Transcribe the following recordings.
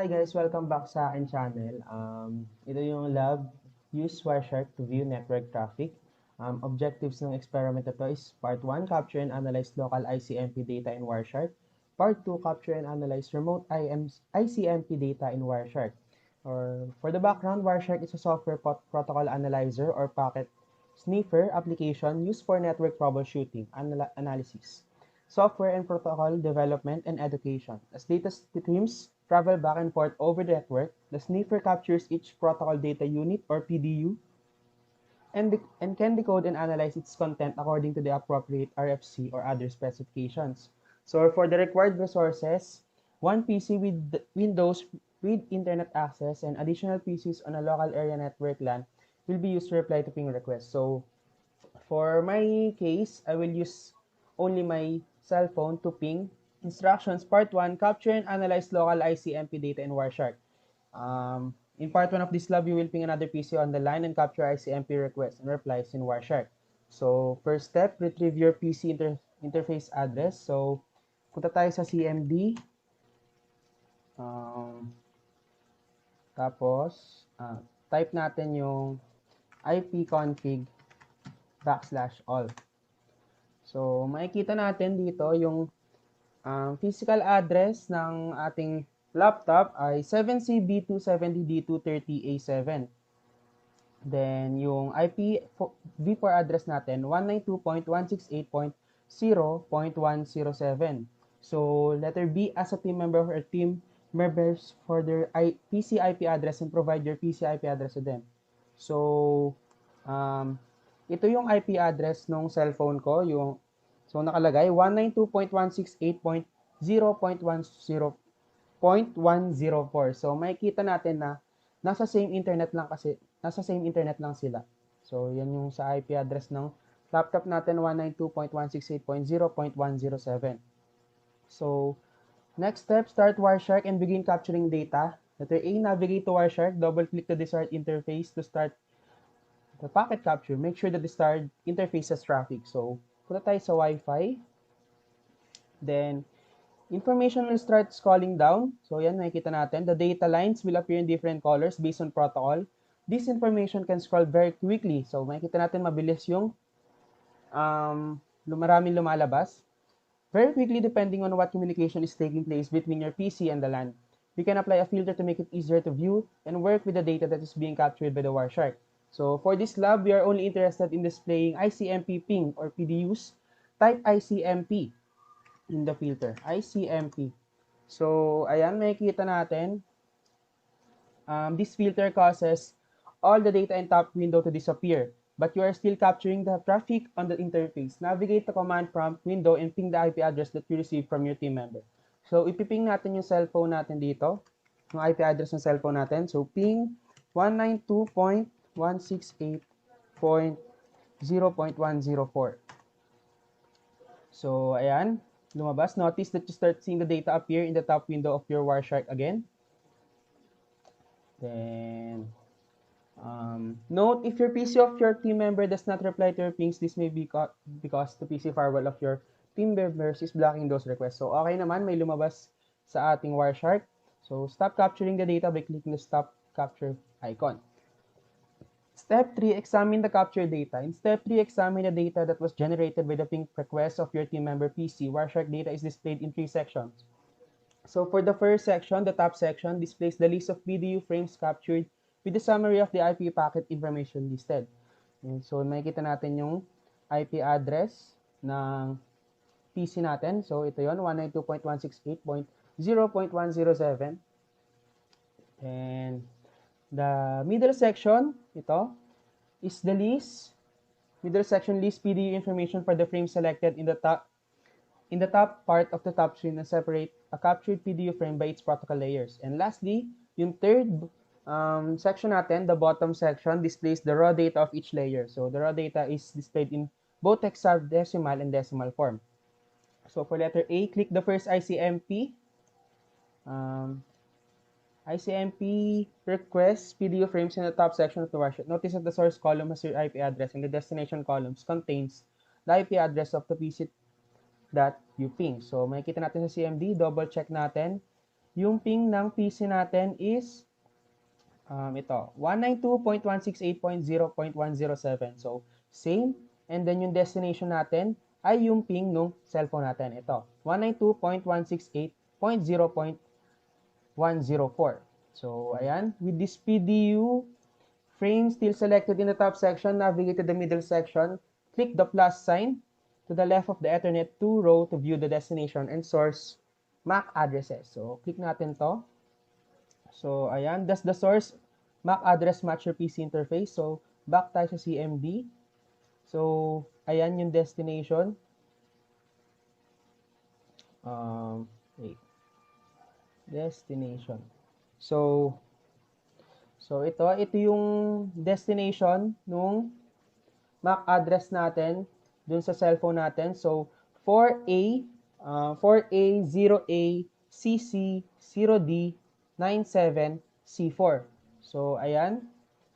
Hi guys, welcome back sa akin channel. Ito yung lab, use Wireshark to view network traffic. Objectives ng experiment na to is Part 1, capture and analyze local ICMP data in Wireshark. Part 2, capture and analyze remote ICMP data in Wireshark. For the background, Wireshark is a software protocol analyzer or packet sniffer application used for network troubleshooting analysis, software and protocol development, and education. As data streams travel back and forth over the network, the sniffer captures each protocol data unit or PDU and can decode and analyze its content according to the appropriate RFC or other specifications. So for the required resources, one PC with Windows with internet access and additional PCs on a local area network LAN will be used to reply to ping requests. So for my case, I will use only my cell phone to ping. Instructions, Part 1, capture and analyze local ICMP data in Wireshark. In Part 1 of this lab, you will ping another PC on the line and capture ICMP requests and replies in Wireshark. So, first step, retrieve your PC interface address. So, punta tayo sa CMD. Tapos, type natin yung ipconfig /all. So, makikita natin dito yung physical address ng ating laptop ay 7CB270D230A7. Then, yung IPv4 address natin, 192.168.0.107. So, letter B, as a team member or team members for their PC IP address and provide your PC IP address to them. So, ito yung IP address ng cellphone ko, so nakalagay 192.168.0.104. So makikita natin na nasa same internet lang sila. So yan yung sa IP address ng laptop natin, 192.168.0.107. So next step, start Wireshark and begin capturing data. Letter A, navigate to Wireshark, double click the desired interface to start the packet capture. Make sure that the desired interface has traffic. So punta tayo sa Wi-Fi. Then, information will start scrolling down. So, yan, makikita natin. The data lines will appear in different colors based on protocol. This information can scroll very quickly. So, makikita natin mabilis yung maraming lumalabas. Very quickly depending on what communication is taking place between your PC and the LAN. We can apply a filter to make it easier to view and work with the data that is being captured by the Wireshark. So for this lab, we are only interested in displaying ICMP ping or PDUs. Type ICMP in the filter. ICMP. So, ayan, makikita natin. This filter causes all the data in top window to disappear, but you are still capturing the traffic on the interface. Navigate the command prompt window and ping the IP address that you received from your team member. So, ipiping natin yung cellphone natin dito, yung IP address ng cellphone natin. So, ping 192.168.0.104. So, ayan, lumabas. Notice that you start seeing the data appear in the top window of your Wireshark again. Then, note, if your PC of your team member does not reply to your pings, this may be because the PC firewall of your team members is blocking those requests. So, okay naman, may lumabas sa ating Wireshark. So, stop capturing the data by clicking the stop capture icon. Step 3, examine the captured data. In Step 3, examine the data that was generated by the ping request of your team member PC. Wireshark data is displayed in 3 sections. So for the first section, the top section displays the list of PDU frames captured with the summary of the IP packet information listed. And so makikita natin yung IP address ng PC natin. So ito yon, 192.168.0.107. And the middle section, ito, is the list. Middle section lists PDU information for the frame selected in the top part of the top screen and separate a captured PDU frame by its protocol layers. And lastly, yung third section natin, the bottom section, displays the raw data of each layer. So the raw data is displayed in both hexadecimal and decimal form. So for letter A, click the first ICMP. ICMP requests PDU frames in the top section of the Wireshark. Notice that the source column has your IP address and the destination columns contains the IP address of the PC that you ping. So, makikita natin sa CMD, double check natin Yung ping ng PC natin is ito, 192.168.0.107. So, same. And then yung destination natin ay yung ping nung cellphone natin. Ito, 192.168.0.104. So, ayan. With this PDU frame still selected in the top section, navigate to the middle section, click the plus sign to the left of the Ethernet 2 row to view the destination and source MAC addresses. So, click natin to. So, ayan. Does the source MAC address match your PC interface? So, back tayo sa CMD. So, ayan yung destination. Wait. Destination. So ito yung destination nung MAC address natin dun sa cellphone natin. So, 4A, 0A, CC, 0D, 97, C4. So, ayan.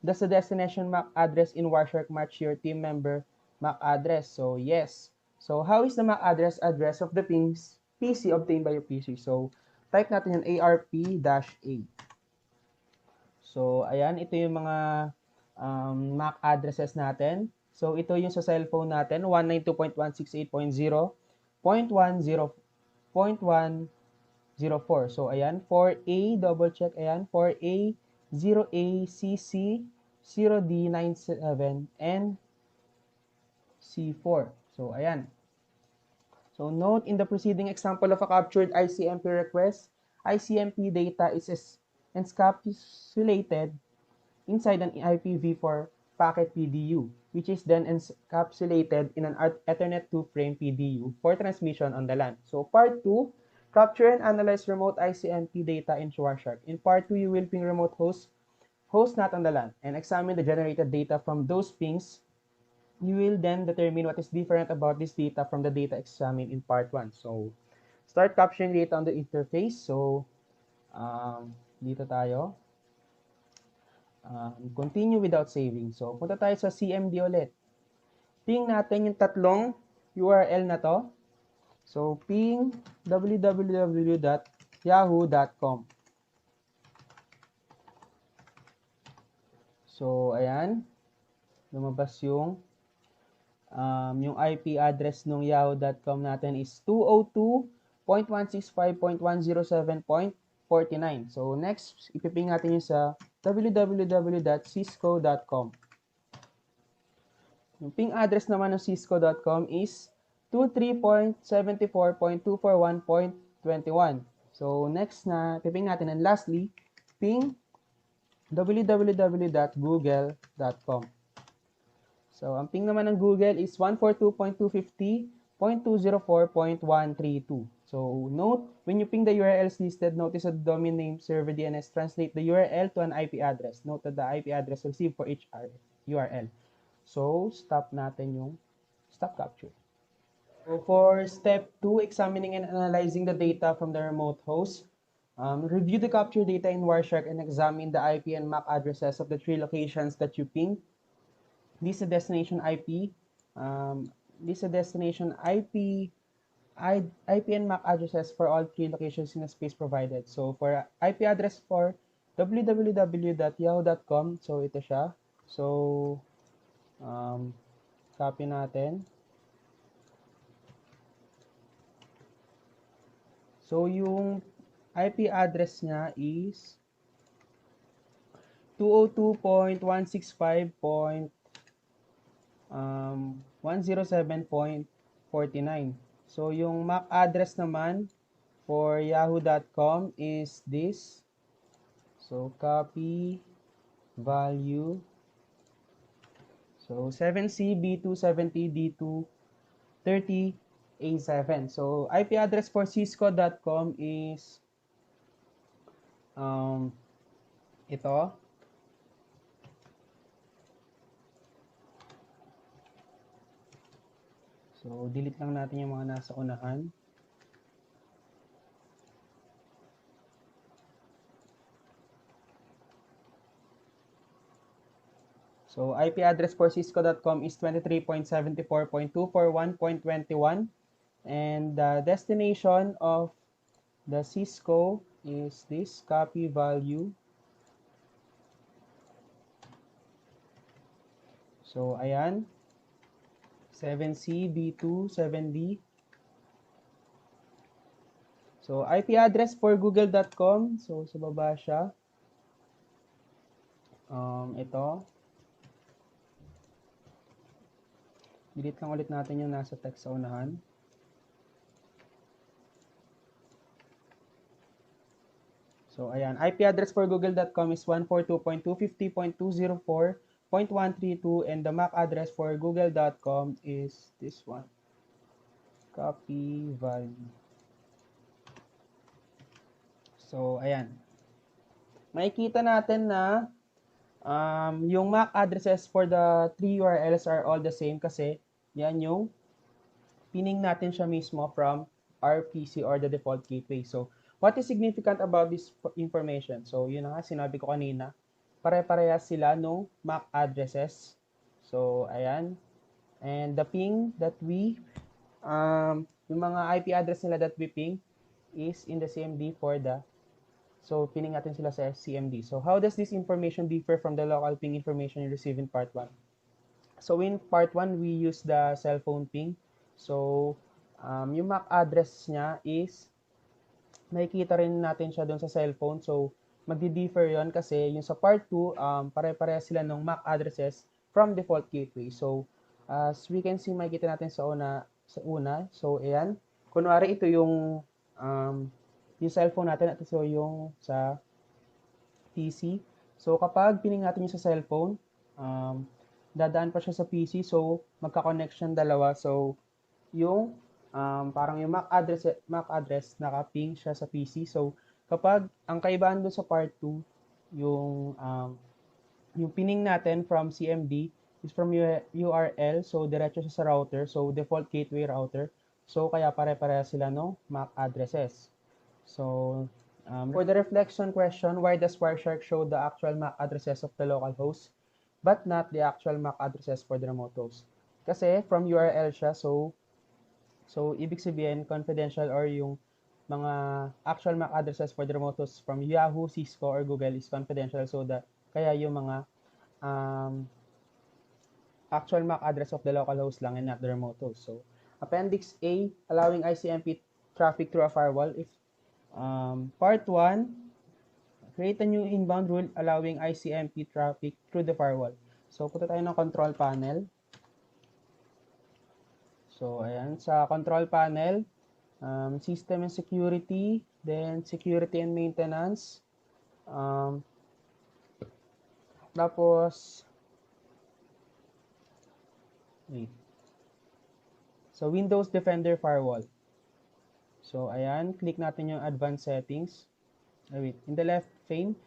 Does the destination MAC address in Wireshark match your team member MAC address? So, yes. So, how is the MAC address of the PC obtained by your PC? So, type natin yung ARP-A. So, ayan. Ito yung mga MAC addresses natin. So, ito yung sa cellphone natin, 192.168.0.104. So, ayan, 4A, double check, ayan, 4A, 0A, CC, 0D, 97, and C4. So, ayan. So, note in the preceding example of a captured ICMP request, ICMP data is encapsulated inside an IPv4 packet PDU, which is then encapsulated in an Ethernet 2 frame PDU for transmission on the LAN. So part 2, capture and analyze remote ICMP data in Wireshark. In part 2, you will ping remote host not on the LAN, and examine the generated data from those pings. You will then determine what is different about this data from the data examined in part 1. So, start capturing data on the interface. So, dito tayo. Continue without saving. So, punta tayo sa CMD ulit. Ping natin yung tatlong URL na to. So, ping www.yahoo.com. So, ayan. Lumabas yung IP address ng yahoo.com natin is 202.165.107.49. So, next, ipiping natin yung sa www.cisco.com. Yung ping address naman ng cisco.com is 23.74.241.21. So, next na piping natin. And lastly, ping www.google.com. So, ang ping naman ng Google is 142.250.204.132. So, note, when you ping the URLs listed, notice that the domain name server DNS translate the URL to an IP address. Note that the IP address received for each URL. So, stop natin yung stop capture. So, for step 2, examining and analyzing the data from the remote host, review the capture data in Wireshark and examine the IP and MAC addresses of the 3 locations that you pinged. This is a destination IP. This is a destination IP and MAC addresses for all 3 locations in the space provided. So, for IP address for www.yahoo.com, so ito siya. So, copy natin. So, yung IP address niya is 202.165.107.49. So, yung MAC address naman for yahoo.com is this. So, copy, value. So, 7CB270D230A7. So, IP address for cisco.com is ito. So, delete lang natin yung mga nasa unahan. So, IP address for cisco.com is 23.74.241.21. And the destination of the Cisco is this copy value. So, ayan. 7C, B2, 7D. So, IP address for google.com. So, sa baba siya. Ito. Delete lang ulit natin yung nasa text sa unahan. So, ayan. IP address for google.com is 142.250.204.132 and the MAC address for google.com is this one. Copy value. So, ayan. Makikita natin na yung MAC addresses for the three URLs are all the same kasi yan yung pining natin siya mismo from our PC or the default gateway. So, what is significant about this information? So, yun na nga, sinabi ko kanina, pare-parehas sila nung MAC addresses. So, ayan. And the ping that we, yung mga IP address nila that we ping is in the CMD for the, so pining natin sila sa CMD. So, how does this information differ from the local ping information you receive in part 1? So, in part 1, we use the cell phone ping. So, yung MAC address niya is, makikita rin natin siya doon sa cellphone. So, magdi-differ yon kasi yung sa part 2, pare-pareha sila ng MAC addresses from default gateway. So, as we can see, makikita natin sa una. So, ayan. Kunwari, ito yung cellphone natin at ito yung sa PC. So, kapag pining natin yung sa cellphone, dadaan pa siya sa PC. So, magka-connection dalawa. So, yung parang yung MAC address naka-ping siya sa PC. So, kapag ang kaibahan doon sa part 2, yung pining natin from CMD is from URL. So, diretso siya sa router. So, default gateway router. So, kaya pare-pareha sila no MAC addresses. So, for the reflection question, why does Wireshark show the actual MAC addresses of the local host but not the actual MAC addresses for the remote host? Kasi from URL siya, so ibig sabihin, confidential or yung mga actual MAC addresses for the remote hosts from Yahoo, Cisco, or Google is confidential. So, kaya yung mga actual MAC address of the local host lang and not the remote host. So, Appendix A, allowing ICMP traffic through a firewall. If Part 1, create a new inbound rule allowing ICMP traffic through the firewall. So, punta tayo ng control panel. So, ayan. Sa control panel, system and security, then security and maintenance. Tapos, wait. So, Windows Defender Firewall. So, ayan. Click natin yung advanced settings. Wait. In the left pane,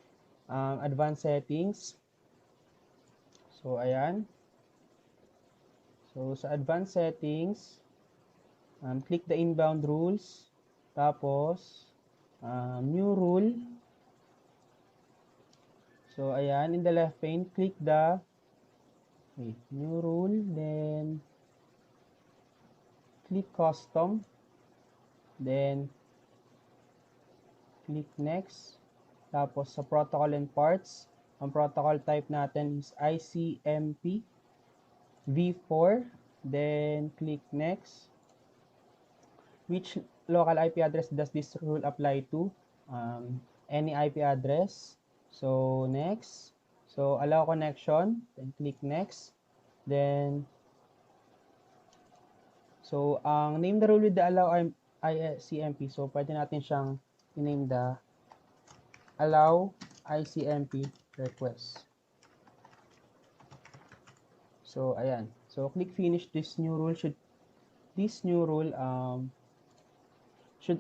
advanced settings. So, ayan. So, sa advanced settings, click the inbound rules. Tapos, new rule. So, ayan. In the left pane, click the new rule. Then, click custom. Then, click next. Tapos, sa protocol and parts, ang protocol type natin is ICMP v4. Then, click next. Which local IP address does this rule apply to? Any IP address. So, next. So, allow connection. Then, click next. Then, so, ang name the rule with the allow ICMP. So, pwede natin siyang i-name the allow ICMP request. So, ayan. So, click finish. This new rule should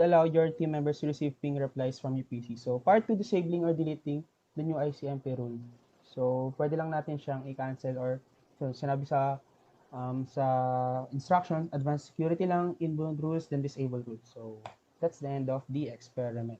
allow your team members to receive ping replies from your PC. So, part 2, disabling or deleting the new ICMP rule. So, pwede lang natin siyang i-cancel or so, sinabi sa instruction, advanced security lang, inbound rules, then disable rules. So, that's the end of the experiment.